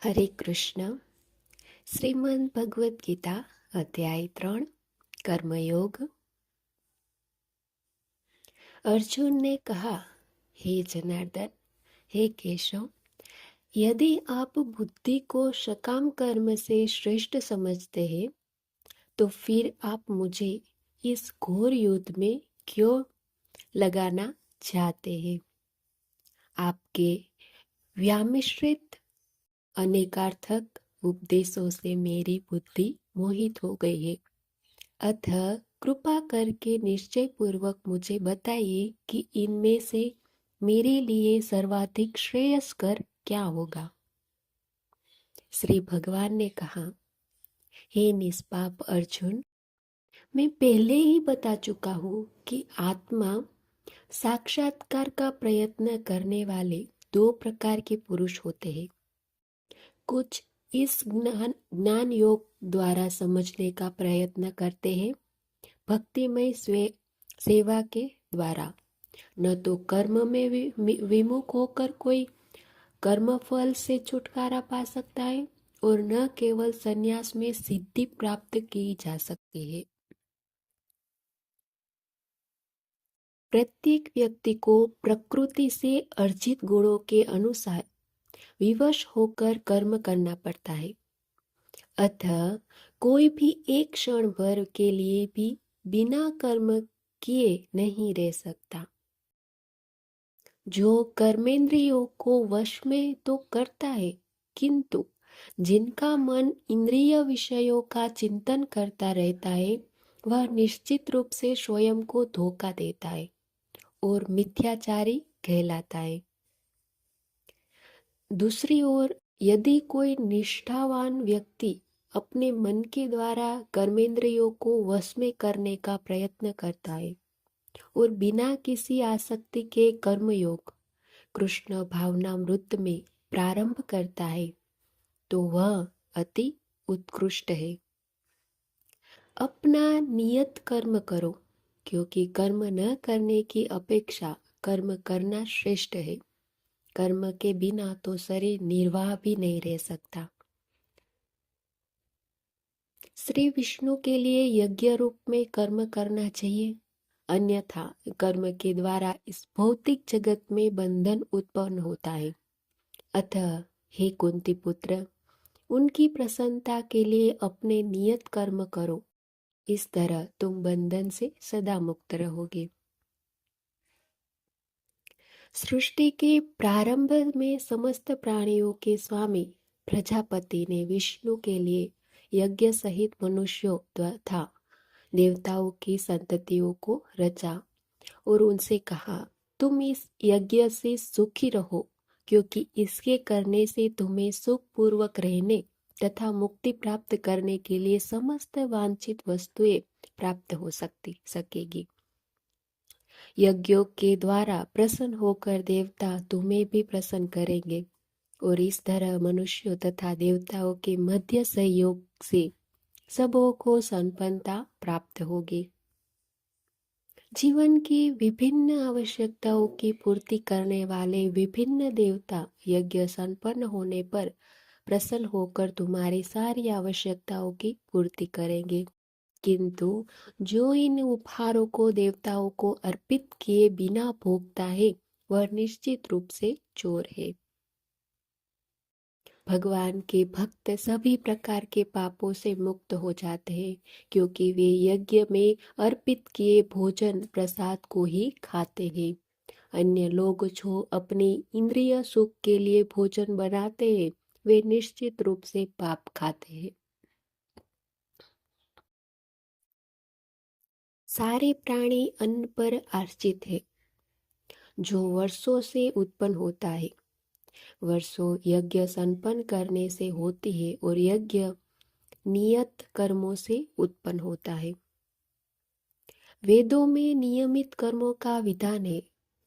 हरे कृष्ण। श्रीमद् भगवद गीता अध्याय 3 कर्मयोग। अर्जुन ने कहा, हे जनार्दन, हे केशव, यदि आप बुद्धि को सकाम कर्म से श्रेष्ठ समझते हैं तो फिर आप मुझे इस घोर युद्ध में क्यों लगाना चाहते हैं? आपके व्यामिश्रित अनेकार्थक उपदेशों से मेरी बुद्धि मोहित हो गई है। अतः कृपा करके निश्चय पूर्वक मुझे बताइए कि इनमें से मेरे लिए सर्वाधिक श्रेयस्कर क्या होगा। श्री भगवान ने कहा, हे निष्पाप अर्जुन, मैं पहले ही बता चुका हूँ कि आत्मा साक्षात्कार का प्रयत्न करने वाले दो प्रकार के पुरुष होते हैं। कुछ इस ज्ञान योग द्वारा समझने का प्रयत्न करते हैं, भक्तिमय सेवा के द्वारा। न तो कर्म में विमुख होकर कोई कर्मफल से छुटकारा पा सकता है और न केवल संन्यास में सिद्धि प्राप्त की जा सकती है। प्रत्येक व्यक्ति को प्रकृति से अर्जित गुणों के अनुसार विवश होकर कर्म करना पड़ता है। अतः कोई भी एक क्षण भर के लिए भी बिना कर्म किए नहीं रह सकता। जो कर्मेंद्रियों को वश में तो करता है, किंतु जिनका मन इंद्रिय विषयों का चिंतन करता रहता है, वह निश्चित रूप से स्वयं को धोखा देता है और मिथ्याचारी कहलाता है। दूसरी ओर यदि कोई निष्ठावान व्यक्ति अपने मन के द्वारा कर्मेंद्रियों को वश में करने का प्रयत्न करता है और बिना किसी आसक्ति के कर्मयोग कृष्ण भावनामृत में प्रारंभ करता है, तो वह अति उत्कृष्ट है। अपना नियत कर्म करो, क्योंकि कर्म न करने की अपेक्षा कर्म करना श्रेष्ठ है। कर्म के बिना तो शरीर निर्वाह भी नहीं रह सकता। श्री विष्णु के लिए यज्ञ रूप में कर्म करना चाहिए, अन्यथा कर्म के द्वारा इस भौतिक जगत में बंधन उत्पन्न होता है। अतः हे कुंती पुत्र, उनकी प्रसन्नता के लिए अपने नियत कर्म करो। इस तरह तुम बंधन से सदा मुक्त रहोगे। सृष्टि के प्रारंभ में समस्त प्राणियों के स्वामी प्रजापति ने विष्णु के लिए यज्ञ सहित मनुष्यों तथा देवताओं की संततियों को रचा और उनसे कहा, तुम इस यज्ञ से सुखी रहो, क्योंकि इसके करने से तुम्हें सुखपूर्वक रहने तथा मुक्ति प्राप्त करने के लिए समस्त वांछित वस्तुएं प्राप्त हो सकेगी। यज्ञों के द्वारा प्रसन्न होकर देवता तुम्हें भी प्रसन्न करेंगे और इस तरह मनुष्यों तथा देवताओं के मध्य सहयोग से सबों को संपन्नता प्राप्त होगी। जीवन की विभिन्न आवश्यकताओं की पूर्ति करने वाले विभिन्न देवता यज्ञ संपन्न होने पर प्रसन्न होकर तुम्हारी सारी आवश्यकताओं की पूर्ति करेंगे। किंतु जो इन उपहारों को देवताओं को अर्पित किए बिना भोगता है, वह निश्चित रूप से चोर है। भगवान के भक्त सभी प्रकार के पापों से मुक्त हो जाते हैं, क्योंकि वे यज्ञ में अर्पित किए भोजन प्रसाद को ही खाते हैं। अन्य लोग जो अपनी इंद्रिय सुख के लिए भोजन बनाते हैं, वे निश्चित रूप से पाप खाते हैं। सारे प्राणी अन्न पर आश्रित है, जो वर्षों से उत्पन्न होता है। वर्षों यज्ञ संपन्न करने से होती है और यज्ञ नियत कर्मों से उत्पन्न होता है। वेदों में नियमित कर्मों का विधान है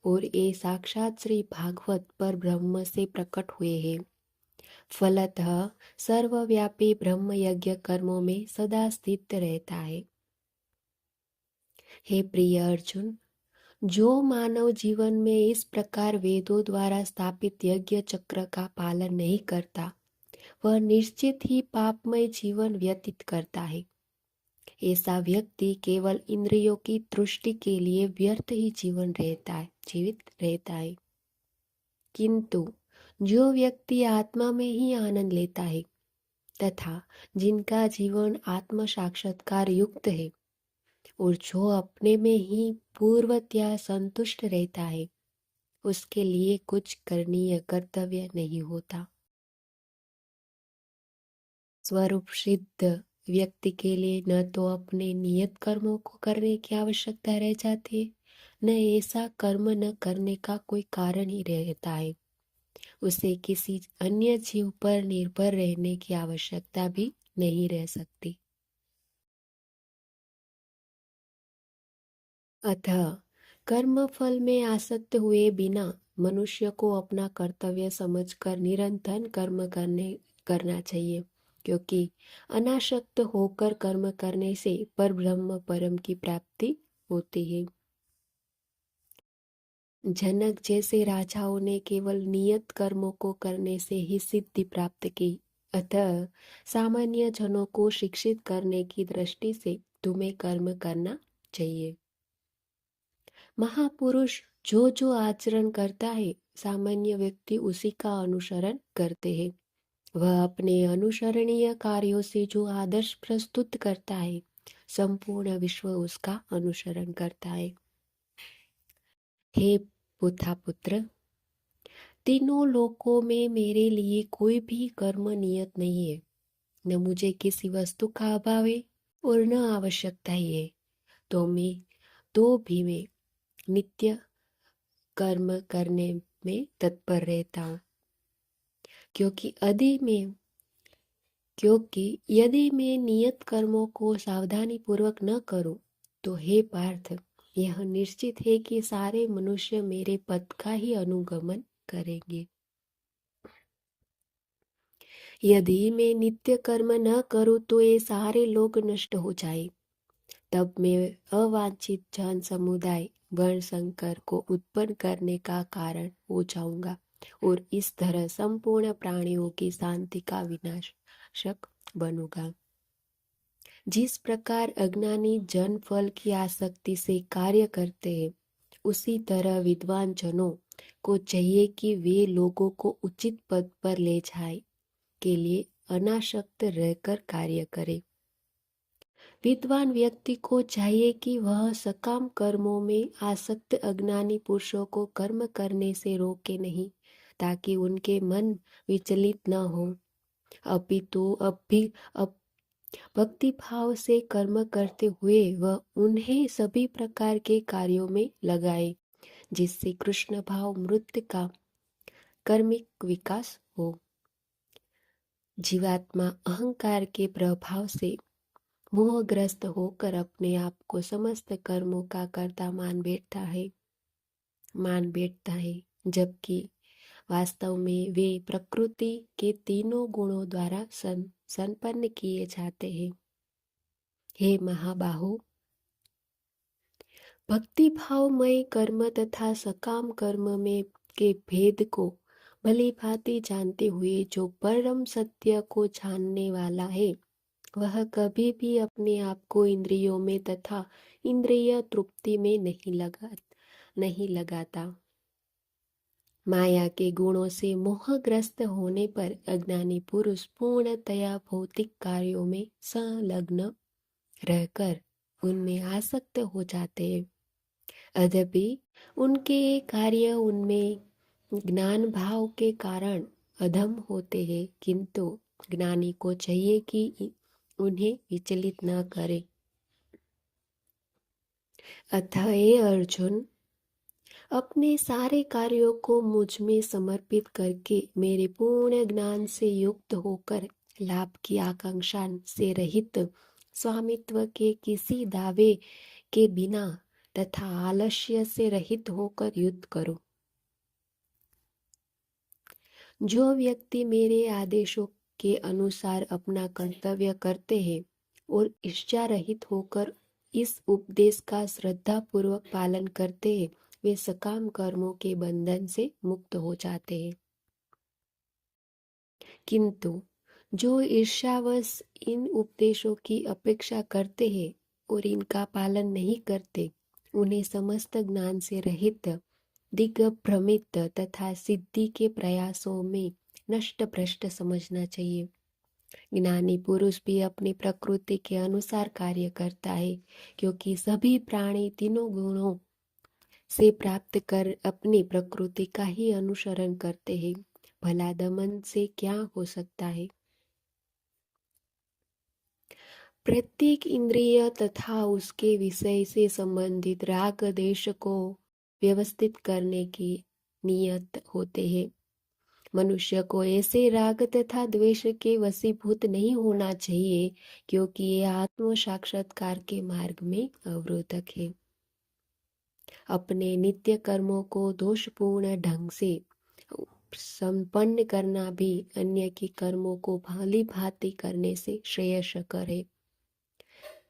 और ये साक्षात श्री भागवत पर ब्रह्म से प्रकट हुए हैं। फलतः सर्वव्यापी ब्रह्म यज्ञ कर्मों में सदा स्थित रहता है। हे प्रिय अर्जुन, जो मानव जीवन में इस प्रकार वेदों द्वारा स्थापित यज्ञ चक्र का पालन नहीं करता, वह निश्चित ही पापमय जीवन व्यतीत करता है। ऐसा व्यक्ति केवल इंद्रियों की तुष्टि के लिए व्यर्थ ही जीवित रहता है। किंतु जो व्यक्ति आत्मा में ही आनंद लेता है तथा जिनका जीवन आत्म साक्षात्कार युक्त है और जो अपने में ही पूर्वतया संतुष्ट रहता है, उसके लिए कुछ करणीय कर्तव्य नहीं होता। स्वरूप सिद्ध व्यक्ति के लिए न तो अपने नियत कर्मों को करने की आवश्यकता रह जाती है, न ऐसा कर्म न करने का कोई कारण ही रहता है। उसे किसी अन्य जीव पर निर्भर रहने की आवश्यकता भी नहीं रह सकती। अतः कर्म फल में आसक्त हुए बिना मनुष्य को अपना कर्तव्य समझकर निरंतर कर्म करना चाहिए, क्योंकि अनासक्त होकर कर्म करने से परब्रह्म परम की प्राप्ति होती है। जनक जैसे राजाओं ने केवल नियत कर्मों को करने से ही सिद्धि प्राप्त की, अतः सामान्य जनों को शिक्षित करने की दृष्टि से तुम्हें कर्म करना चाहिए। महापुरुष जो जो आचरण करता है, सामान्य व्यक्ति उसी का अनुसरण करते हैं। वह अपने अनुसरणीय कार्यों से जो आदर्श प्रस्तुत करता है, संपूर्ण विश्व उसका अनुसरण करता है। हे पुथा पुत्र, तीनों लोकों में मेरे लिए कोई भी कर्म नियत नहीं है। न मुझे किसी वस्तु का अभाव है और न आवश्यकता ही है, तो भी मैं नित्य कर्म करने में तत्पर रहता हूँ, क्योंकि यदि मैं नियत कर्मों को सावधानी पूर्वक न करूं, तो हे पार्थ, यह निश्चित है कि सारे मनुष्य मेरे पद का ही अनुगमन करेंगे। यदि मैं नित्य कर्म न करूं तो ये सारे लोग नष्ट हो जाए, तब मैं अवांछित जन समुदाय वर्ण संकर को उत्पन्न करने का कारण हो जाऊंगा और इस तरह संपूर्ण प्राणियों की शांति का विनाशक बनूंगा। जिस प्रकार अज्ञानी जन फल की आसक्ति से कार्य करते हैं, उसी तरह विद्वान जनों को चाहिए कि वे लोगों को उचित पद पर ले जाए के लिए अनासक्त रहकर कार्य करें। विद्वान व्यक्ति को चाहिए कि वह सकाम कर्मों में आसक्त अज्ञानी पुरुषों को कर्म करने से रोके नहीं, ताकि उनके मन विचलित न हो, अपितु भक्ति भाव से कर्म करते हुए वह उन्हें सभी प्रकार के कार्यों में लगाए, जिससे कृष्ण भाव मृत्यु का कर्मिक विकास हो। जीवात्मा अहंकार के प्रभाव से मोहग्रस्त होकर अपने आप को समस्त कर्मों का कर्ता मान बैठता है, जबकि वास्तव में वे प्रकृति के तीनों गुणों द्वारा संपन्न किए जाते हैं। हे महाबाहो, भक्ति भावमय कर्म तथा सकाम कर्म में के भेद को भली भांति जानते हुए जो परम सत्य को जानने वाला है, वह कभी भी अपने आप को इंद्रियों में तथा इंद्रिय तृप्ति में नहीं लगाता। माया के गुणों से मोहग्रस्त होने पर अज्ञानी पुरुष पूर्णतया भौतिक कार्यों में संलग्न रहकर उनमें आसक्त हो जाते हैं। यद्यपि उनके कार्य उनमें ज्ञान भाव के कारण अधम होते हैं, किंतु ज्ञानी को चाहिए कि उन्हें विचलित न करे। अतः हे अर्जुन, अपने सारे कार्यों को मुझ में समर्पित करके मेरे पूर्ण ज्ञान से युक्त होकर लाभ की आकांक्षा से रहित स्वामित्व के किसी दावे के बिना तथा आलस्य से रहित होकर युद्ध करो। जो व्यक्ति मेरे आदेशों के अनुसार अपना कर्तव्य करते हैं और इच्छा रहित होकर इस उपदेश का श्रद्धा पूर्वक पालन करते हैं, वे सकाम कर्मों के बंधन से मुक्त हो जाते हैं। किंतु जो ईर्ष्यावश इन उपदेशों की अपेक्षा करते हैं और इनका पालन नहीं करते, उन्हें समस्त ज्ञान से रहित, दिग्भ्रमित तथा सिद्धि के प्रयासों में नष्ट भ्रष्ट समझना चाहिए। ज्ञानी पुरुष भी अपनी प्रकृति के अनुसार कार्य करता है, क्योंकि सभी प्राणी तीनों गुणों से प्राप्त कर अपनी प्रकृति का ही अनुसरण करते हैं। भला दमन से क्या हो सकता है? प्रत्येक इंद्रिय तथा उसके विषय से संबंधित राग देश को व्यवस्थित करने की नियत होते हैं। मनुष्य को ऐसे राग तथा द्वेष के वशीभूत नहीं होना चाहिए, क्योंकि ये आत्म साक्षात्कार के मार्ग में अवरोधक है। अपने नित्य कर्मों को दोषपूर्ण ढंग से संपन्न करना भी अन्य के कर्मों को भांति भांति करने से श्रेयस्कर है।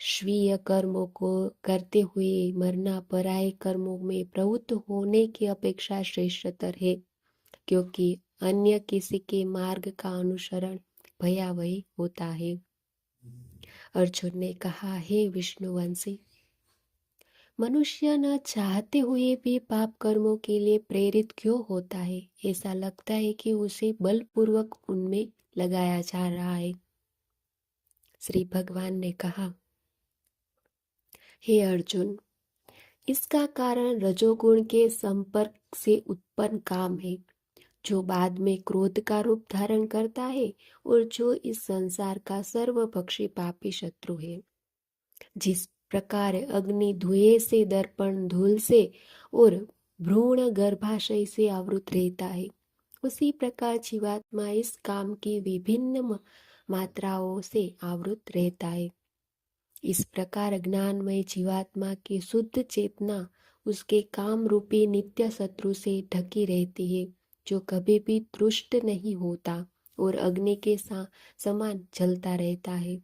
स्वीय कर्मों को करते हुए मरना पराये कर्मों में प्रवृत्त होने की अपेक्षा श्रेष्ठतर है, क्योंकि अन्य किसी के मार्ग का अनुसरण भयावह होता है। अर्जुन ने कहा, हे विष्णुवंशी, मनुष्य न चाहते हुए भी पाप कर्मों के लिए प्रेरित क्यों होता है? ऐसा लगता है कि उसे बलपूर्वक उनमें लगाया जा रहा है। श्री भगवान ने कहा, हे अर्जुन, इसका कारण रजोगुण के संपर्क से उत्पन्न काम है, जो बाद में क्रोध का रूप धारण करता है और जो इस संसार का सर्वभक्षी पापी शत्रु है। जिस प्रकार अग्नि धुएं से, दर्पण धूल से और भ्रूण गर्भाशय से आवृत रहता है, उसी प्रकार जीवात्मा इस काम की विभिन्न मात्राओं से आवृत रहता है। इस प्रकार ज्ञानमय जीवात्मा की शुद्ध चेतना उसके काम रूपी नित्य शत्रु से ढकी रहती है, जो कभी भी तुष्ट नहीं होता और अग्नि के समान जलता रहता है।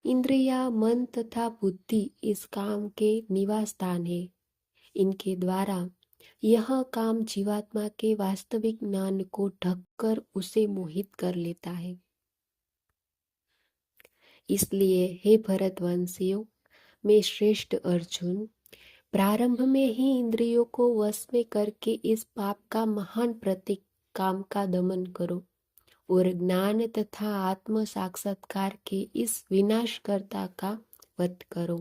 इंद्रिया, मन तथा बुद्धि इस काम के निवास स्थान है। इनके द्वारा यह काम जीवात्मा के वास्तविक ज्ञान को ढककर उसे मोहित कर लेता है। इसलिए हे भरतवंशियों, मैं श्रेष्ठ अर्जुन, प्रारंभ में ही इंद्रियों को वश में करके इस पाप का महान प्रतीक काम का दमन करो और ज्ञान तथा आत्म साक्षात्कार के इस विनाशकर्ता का वध करो।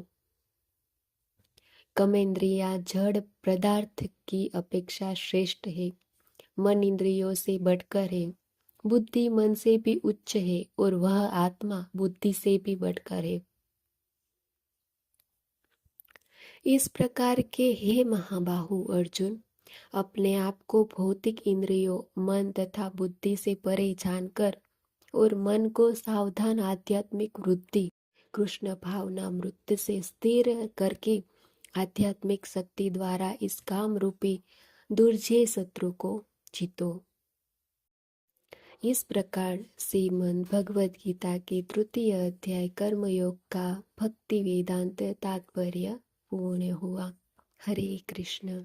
कर्मेंद्रियां जड़ पदार्थ की अपेक्षा श्रेष्ठ है, मन इंद्रियों से बढ़कर है, बुद्धि मन से भी उच्च है और वह आत्मा बुद्धि से भी बढ़कर है। इस प्रकार के हे महाबाहु अर्जुन, अपने आप को भौतिक इंद्रियों, मन तथा बुद्धि से परे जानकर और मन को सावधान आध्यात्मिक वृद्धि, कृष्ण भावना मृत्यु से स्थिर करके आध्यात्मिक शक्ति द्वारा इस काम रूपी दुर्जय शत्रु को जीतो। इस प्रकार श्रीमद् भगवद गीता के तृतीय अध्याय कर्मयोग का भक्ति वेदांत तात्पर्य पूर्ण हुआ। हरे कृष्ण।